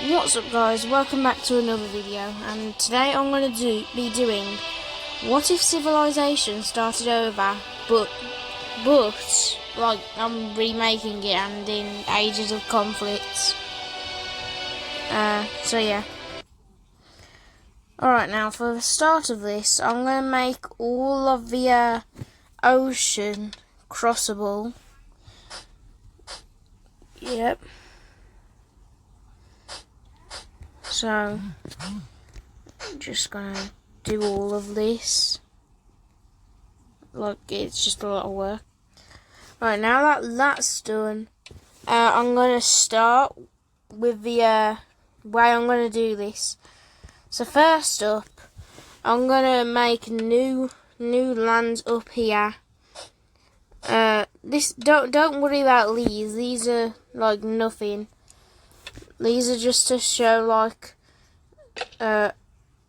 What's up guys, welcome back to another video, and today I'm going to be doing what if civilization started over but like I'm remaking it and in ages of conflicts. So yeah. Alright, now for the start of this I'm going to make all of the ocean crossable. Yep. So, I'm just gonna do all of this. Like, it's just a lot of work. Right, now that that's done, I'm gonna start with the way I'm gonna do this. So first up, I'm gonna make new lands up here. This don't worry about these. These are like nothing. These are just to show like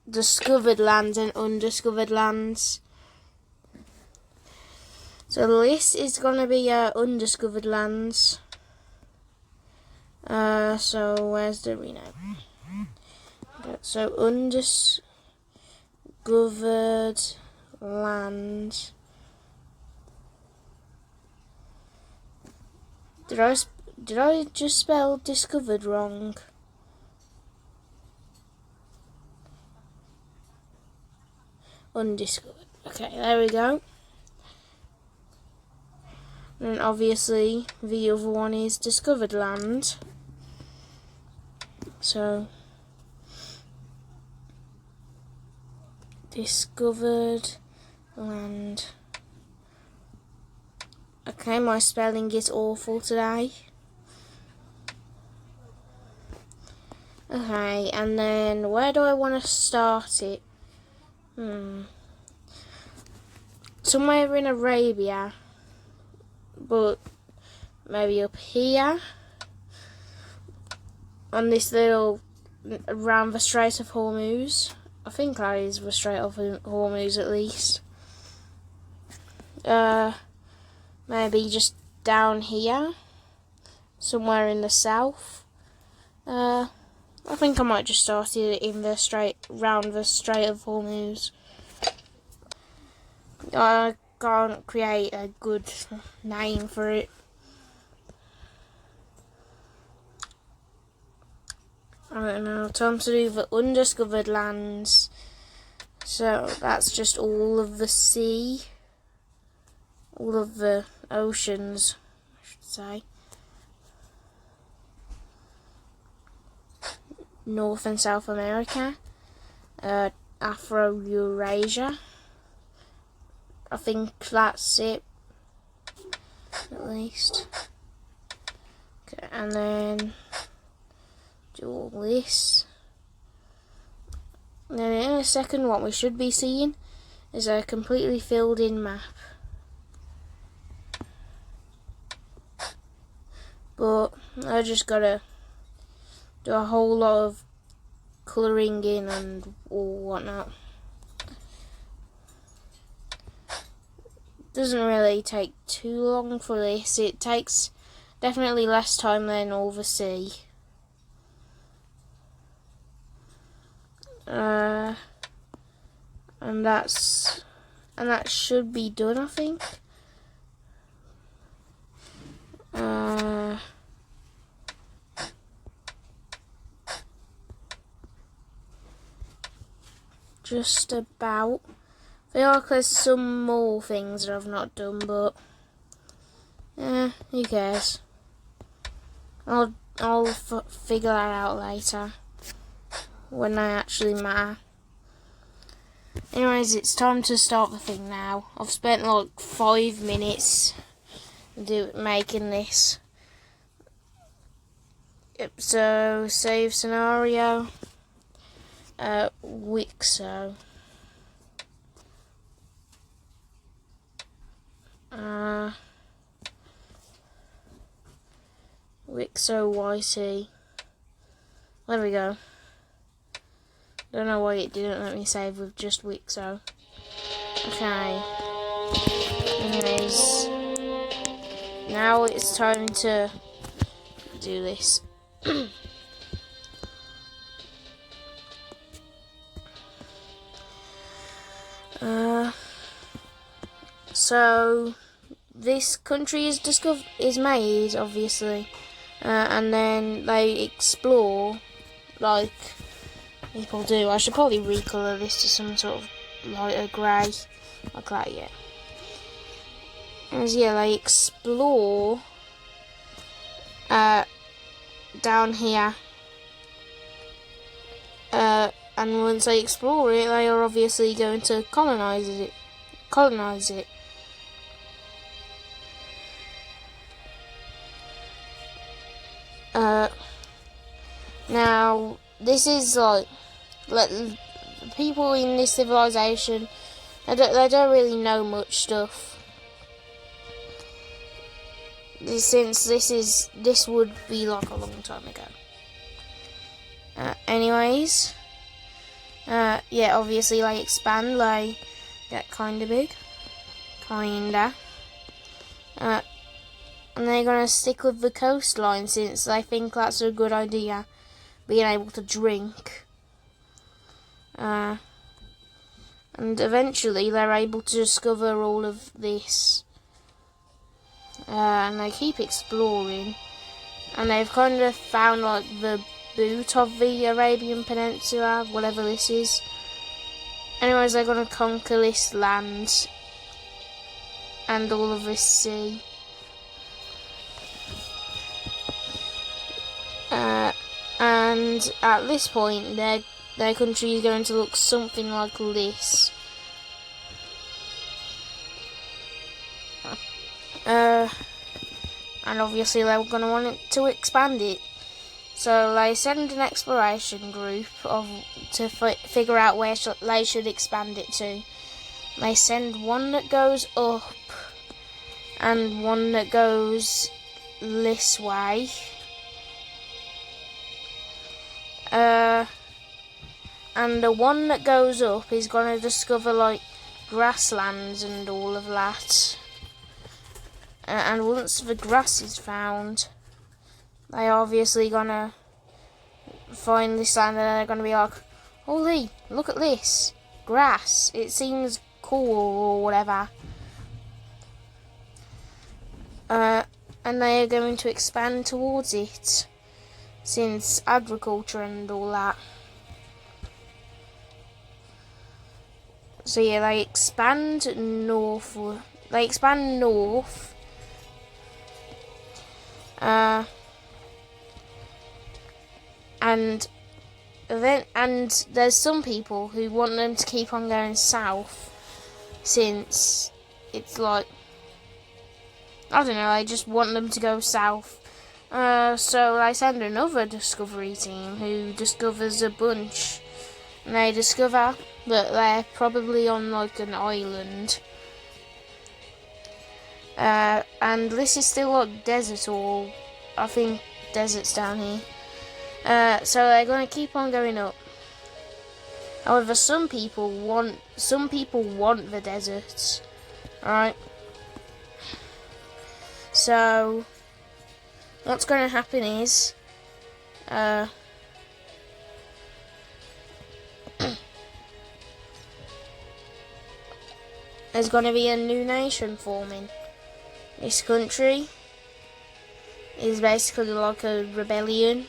discovered lands and undiscovered lands. So this is gonna be undiscovered lands. So where's the arena? So undiscovered land. Did I just spell discovered wrong? Undiscovered. Okay, there we go. And obviously the other one is discovered land. So discovered land. Okay, my spelling is awful today. Okay, and then where do I want to start it? Somewhere in Arabia, but maybe up here on this little around the Strait of Hormuz. I think that is the Strait of Hormuz at least. Maybe just down here, somewhere in the south. I think I might just start it in the round the Strait of Hormuz. I can't create a good name for it. Alright, now time to do the undiscovered lands. So that's just all of the sea, all of the oceans, I should say. North and South America, Afro-Eurasia. I think that's it, at least. Okay, and then do all this. And then in a second, what we should be seeing is a completely filled in map. But I just gotta do a whole lot of colouring in and all whatnot. Doesn't really take too long for this. It takes definitely less time than all the sea. And that should be done, I think. Just about. I feel like there's some more things that I've not done, but who cares? I'll figure that out later when they actually matter. Anyways, it's time to start the thing now. I've spent like 5 minutes making this. Yep. So save scenario. Wicso. Wicso YT. There we go. Don't know why it didn't let me save with just Wicso. Okay. Anyways, now it's time to do this. So this country is made, obviously, and then they explore like people do. I should probably recolour this to some sort of lighter grey, like that, yeah. As they explore down here, and once they explore it, they are obviously going to colonise it. Now this is like people in this civilization. They don't really know much stuff. Since this would be like a long time ago. Anyways, obviously they expand, they get kinda big, and they're gonna stick with the coastline since they think that's a good idea, being able to drink. And eventually they're able to discover all of this. And they keep exploring, and they've kind of found like the boot of the Arabian Peninsula, whatever this is. Anyways, they're going to conquer this land and all of this sea. And at this point, their country is going to look something like this. And obviously they're going to want to expand it. So they send an exploration group to figure out where they should expand it to. They send one that goes up and one that goes this way. And the one that goes up is going to discover like grasslands and all of that. And once the grass is found, they're obviously gonna find this land and they're gonna be like, holy, look at this grass, it seems cool or whatever. And they are going to expand towards it, since agriculture and all that. So they expand north. And there's some people who want them to keep on going south, since it's like, I don't know, they just want them to go south. So they send another discovery team who discovers a bunch, and they discover that they're probably on like an island. And this is still like desert, or I think desert's down here. So they're going to keep on going up. However, some people want the deserts, alright? So what's going to happen is there's going to be a new nation forming. This country is basically like a rebellion.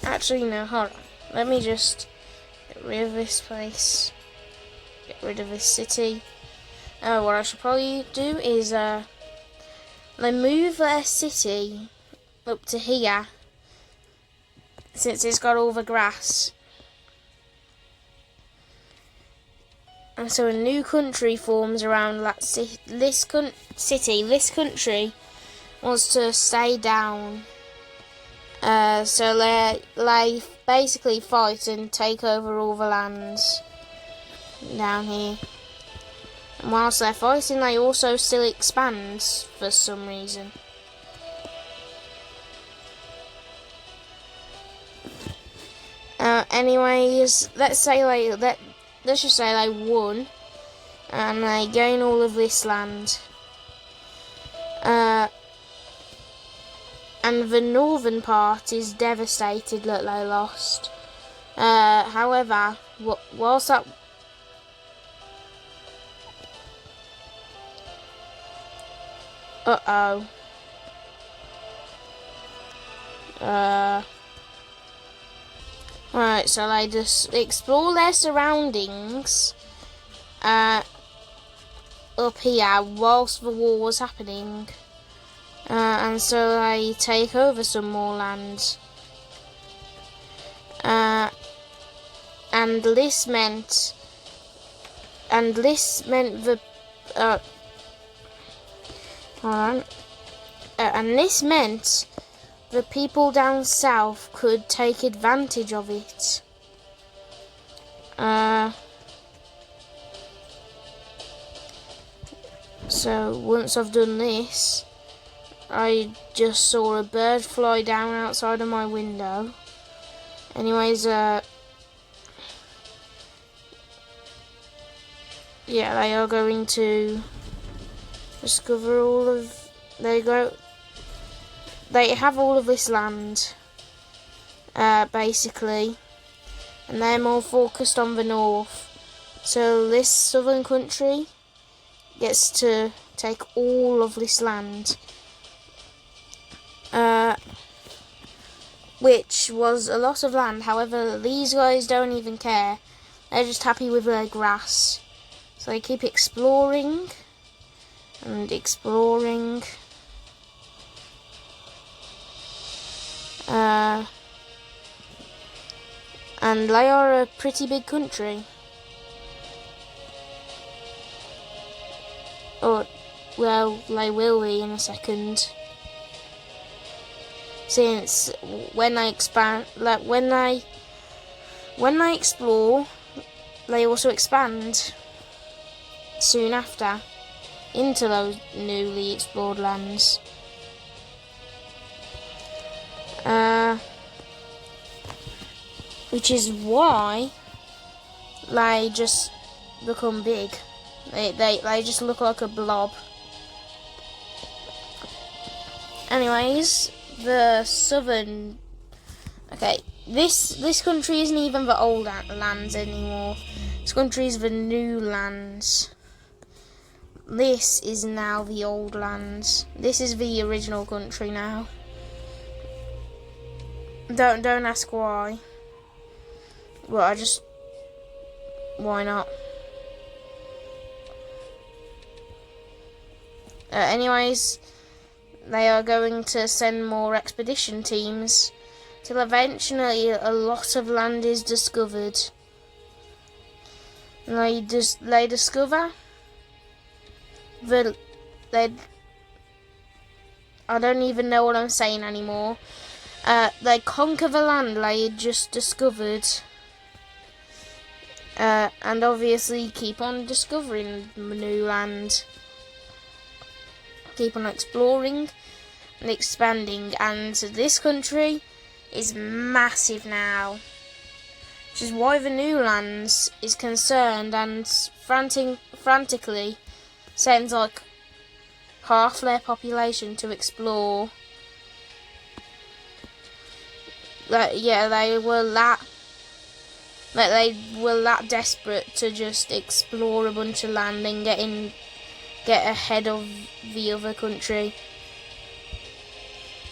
Actually, no, hold on. Let me just get rid of this place. Get rid of this city. What I should probably do is they move their city up to here, since it's got all the grass. And so a new country forms around that this country wants to stay down. So they basically fight and take over all the lands down here. And whilst they're fighting, they also still expand for some reason. Anyways, let's just say they won, and they gain all of this land. And the northern part is devastated that they lost. However, whilst that... Uh-oh. Alright, so they just explore their surroundings up here whilst the war was happening. And so they take over some more land. And this meant the hold on. And this meant the people down south could take advantage of it. So once I've done this, I just saw a bird fly down outside of my window. Anyways, yeah, they are going to discover all of... They have all of this land, basically, and they're more focused on the north. So this southern country gets to take all of this land, which was a lot of land. However, these guys don't even care. They're just happy with their grass. So they keep exploring and exploring. And they are a pretty big country. Or, well, they will be in a second. Since when they expand, like when they explore, they also expand soon after into those newly explored lands. Which is why they just become big. They just look like a blob. Anyways, the southern... Okay, this country isn't even the old lands anymore. This country is the new lands. This is now the old lands. This is the original country now. Don't ask why. Well, why not? Anyways, they are going to send more expedition teams till eventually a lot of land is discovered. And they discover that I don't even know what I'm saying anymore. They conquer the land they had just discovered. And obviously keep on discovering new land. Keep on exploring and expanding. And this country is massive now. Which is why the New Lands is concerned and frantically sends like half their population to explore. They were that desperate to just explore a bunch of land and get ahead of the other country.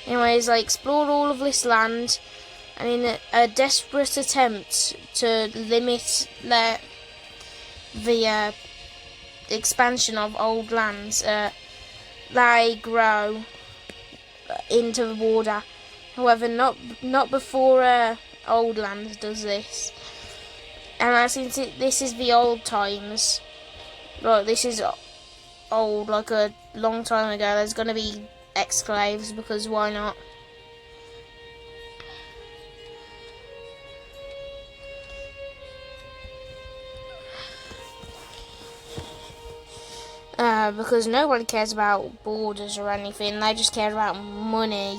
Anyways, they explored all of this land, and in a desperate attempt to limit the expansion of old lands, they grow into the border. However, not before old lands does this. And since this is the old times, like this is old, like a long time ago, there's going to be exclaves, because why not? Because nobody cares about borders or anything, they just care about money.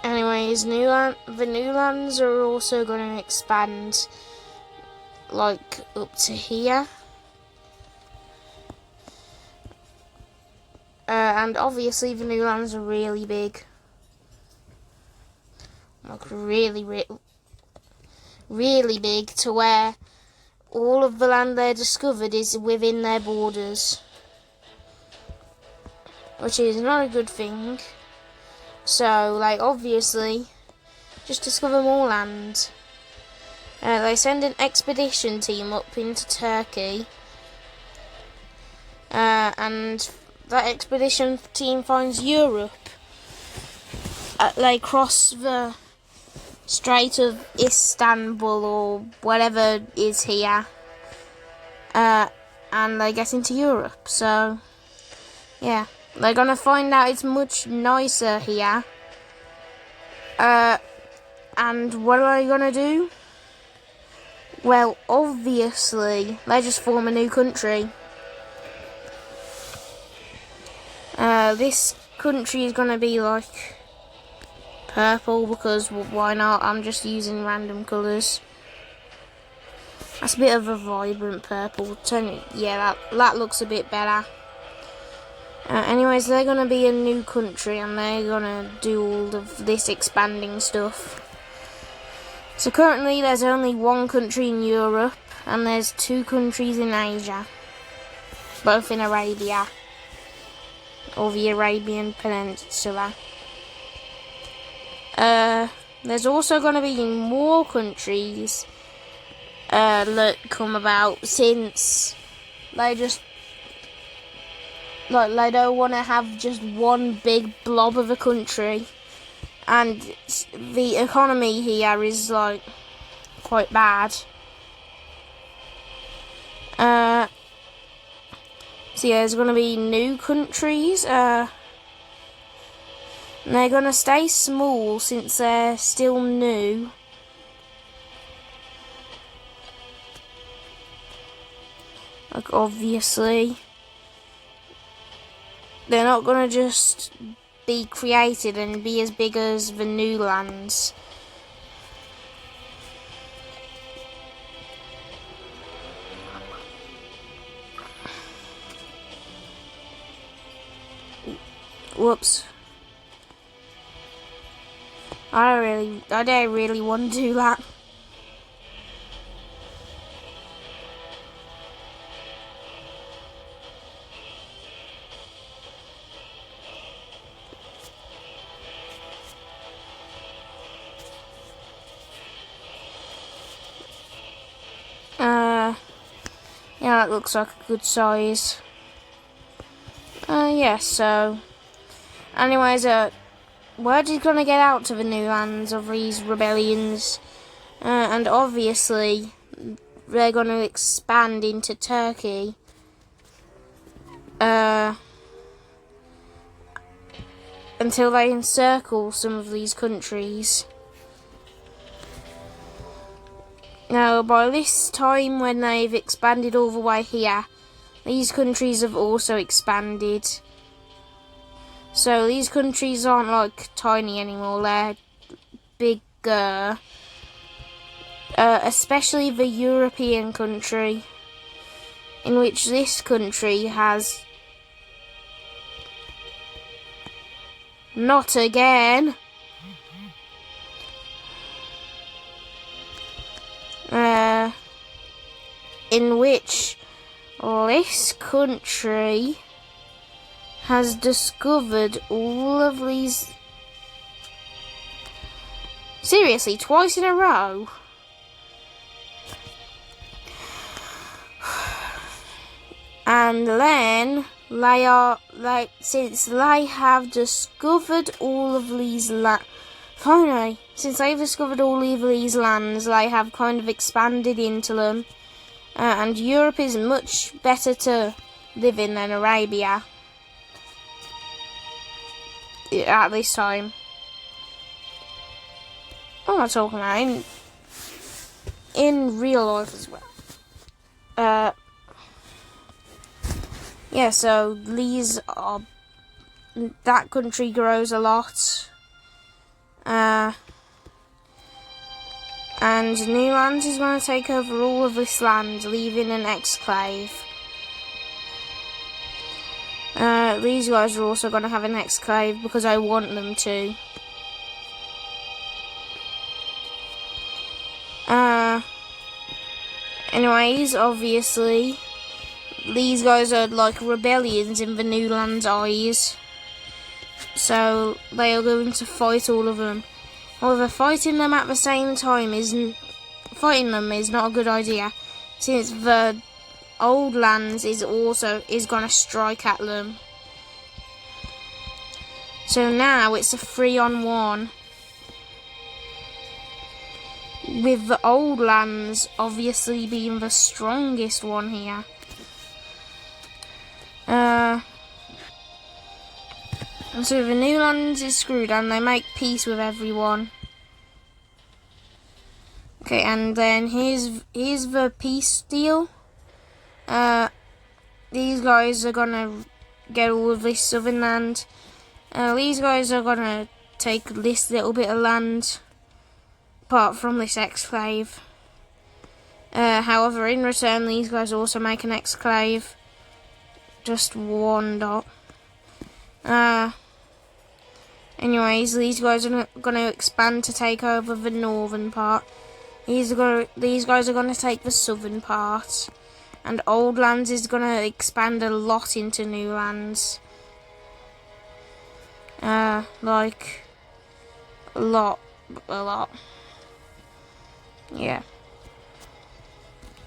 Anyways, the new lands are also going to expand, like up to here. And obviously the new lands are really big. like really big, to where all of the land they discovered is within their borders, which is not a good thing. So, like, obviously, just discover more land. They send an expedition team up into Turkey, and that expedition team finds Europe. They cross the Strait of Istanbul or whatever is here, and they get into Europe. So, yeah, they're gonna find out it's much nicer here. And what are they gonna do? Well, obviously, they just form a new country. This country is gonna be like purple, because why not? I'm just using random colours. That's a bit of a vibrant purple. Yeah, that looks a bit better. Anyways, they're gonna be a new country, and they're gonna do all of this expanding stuff. So currently there's only one country in Europe, and there's 2 countries in Asia, both in Arabia, or the Arabian Peninsula. There's also going to be more countries that come about, since they just they don't want to have just one big blob of a country. And the economy here is, like, quite bad. So yeah, there's going to be new countries. They're going to stay small since they're still new. Like, obviously, they're not going to just be created and be as big as the new lands. Whoops. I don't really want to do that. Yeah, that looks like a good size. Yeah, so anyways, word is gonna get out to the new lands of these rebellions, and obviously they're gonna expand into Turkey. Until they encircle some of these countries. Now, by this time, when they've expanded all the way here, these countries have also expanded. So these countries aren't like tiny anymore, they're bigger. Especially the European country, in which this country has... Not again! In which this country has discovered all of these... Seriously, twice in a row? And then since they have discovered all of these finally, since they've discovered all of these lands, they have kind of expanded into them. And Europe is much better to live in than Arabia at this time. I'm not talking about in real life as well. Yeah, so these are... That country grows a lot. And New Land is going to take over all of this land, leaving an exclave. These guys are also going to have an exclave because I want them to. Anyways, obviously, these guys are like rebellions in the New Land's eyes. So they are going to fight all of them. However, fighting them at the same time is not a good idea, since the Old Lands is going to strike at them. So now it's a 3-on-1. With the Old Lands obviously being the strongest one here. So the New Lands is screwed and they make peace with everyone. Okay, and then here's the peace deal. These guys are gonna get all of this southern land. These guys are gonna take this little bit of land, apart from this exclave. However, in return, these guys also make an exclave. Just one dot. Anyways, these guys are going to expand to take over the northern part. These guys are going to take the southern part. And Old Lands is going to expand a lot into New Lands. Like, a lot. Yeah.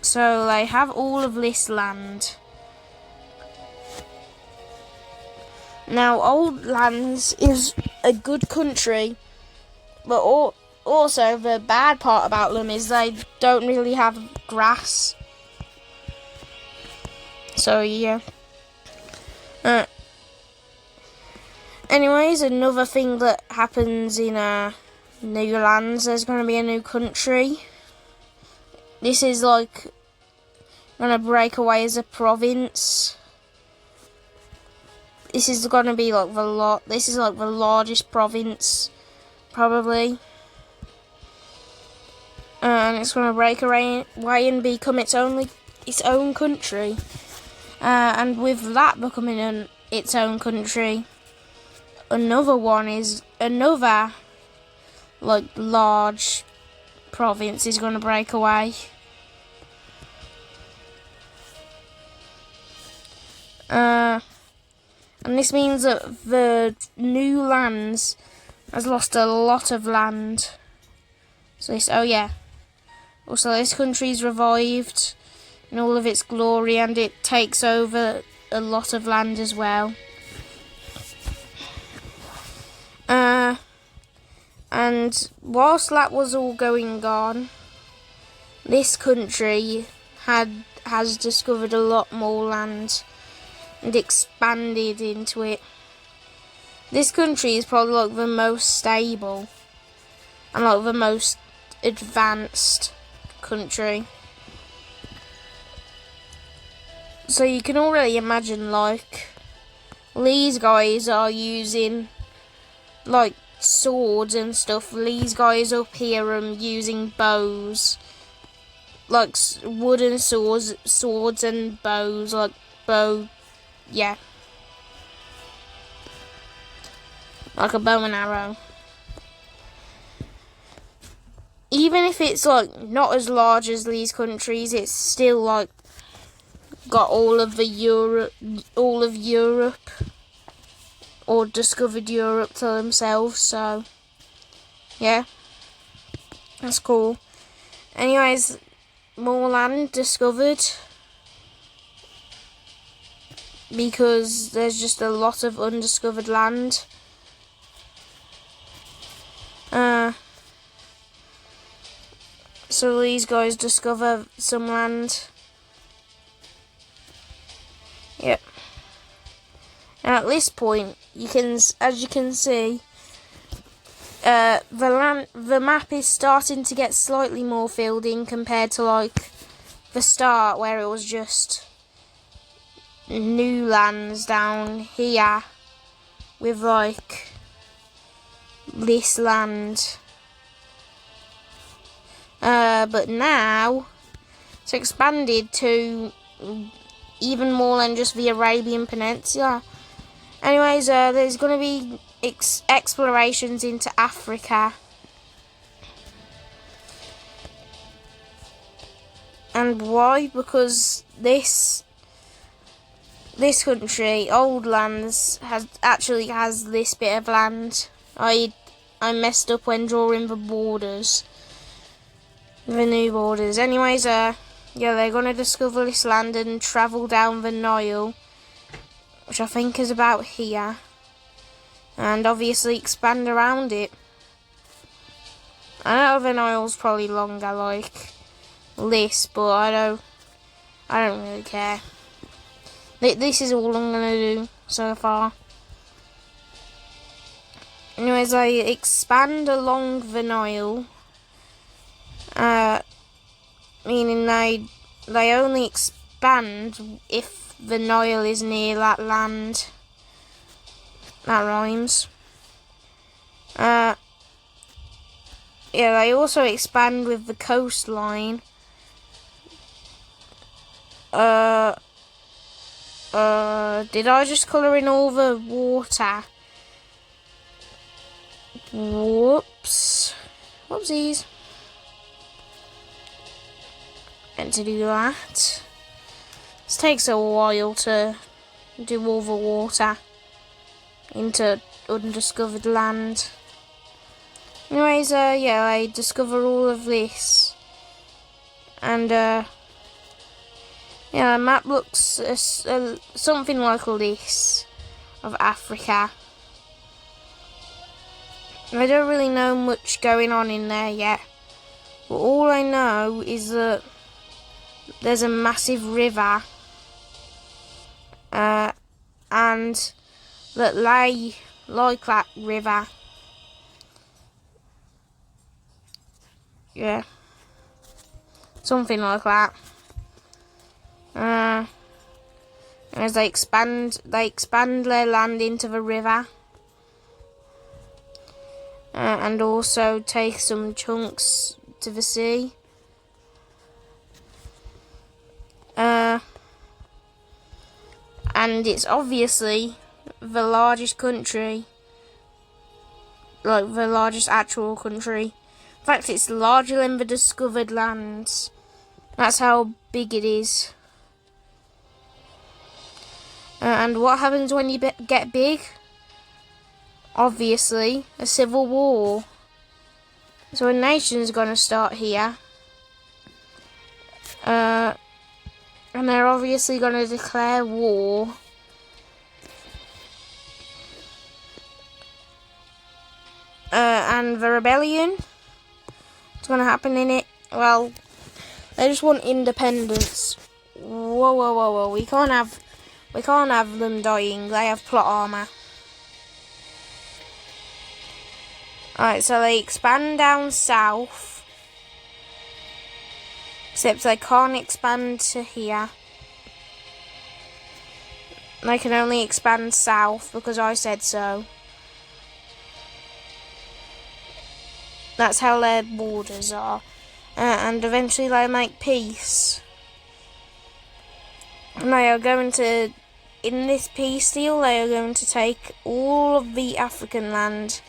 So they have all of this land. Now, Old Lands is a good country, but also the bad part about them is they don't really have grass. So, yeah. Anyways, another thing that happens in New Lands, there's going to be a new country. This is like going to break away as a province. This is going to be like this is like the largest province, probably. And it's going to break away and become its own country. And with that becoming its own country, another like large province is going to break away. And this means that the New Lands has lost a lot of land. So also this country's revived in all of its glory, and it takes over a lot of land as well. And whilst that was all going on, this country has discovered a lot more land and expanded into it. This country is probably like the most stable and like the most advanced country. So you can already imagine, like, these guys are using like swords and stuff. These guys up here are using bows, like wooden swords and bows, like yeah, like a bow and arrow. Even if it's like not as large as these countries, it's still like got all of Europe, or discovered Europe to themselves. So yeah, that's cool. Anyways, more land discovered, because there's just a lot of undiscovered land. So these guys discover some land. Yep. And at this point, as you can see, the map is starting to get slightly more filled in compared to like the start, where it was just New Lands down here with like this land. But now it's expanded to even more than just the Arabian Peninsula. Anyways, there's going to be explorations into Africa. And why? Because this country, Old Lands, has this bit of land. I messed up when drawing the borders. The new borders. Anyways, yeah, they're gonna discover this land and travel down the Nile, which I think is about here, and obviously expand around it. I know the Nile's probably longer like this, but I don't really care. This is all I'm gonna do so far. Anyways, I expand along the Nile, meaning they only expand if the Nile is near that land. That rhymes. Yeah, they also expand with the coastline. Did I just colour in all the water? Whoops. Whoopsies. Meant to do that. This takes a while to do all the water into undiscovered land. Anyways, yeah, I discover all of this. And, yeah, the map looks something like this of Africa. I don't really know much going on in there yet, but all I know is that there's a massive river, and that lay like that river. Yeah, something like that. As they expand their land into the river. And also take some chunks to the sea. And it's obviously the largest country, like the largest actual country. In fact, it's larger than the discovered lands. That's how big it is. And what happens when you get big? Obviously, a civil war. So a nation's gonna start here. And they're obviously gonna declare war. And the rebellion is gonna happen in it. Well, they just want independence. Whoa. We can't have them dying. They have plot armor. Alright, so they expand down south. Except they can't expand to here. They can only expand south because I said so. That's how their borders are. And eventually they make peace. And they are going to, in this peace deal, they are going to take all of the African land.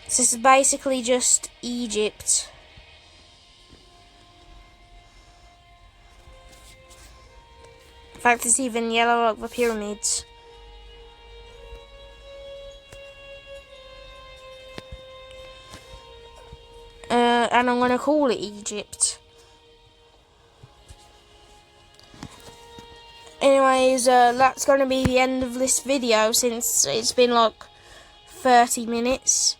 So this is basically just Egypt. In fact, it's even yellow like the pyramids. And I'm going to call it Egypt. Anyways, that's going to be the end of this video since it's been like 30 minutes.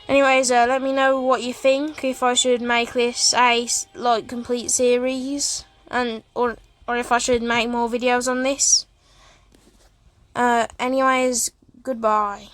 Anyways, let me know what you think, if I should make this a complete series, and or if I should make more videos on this. Anyways, goodbye.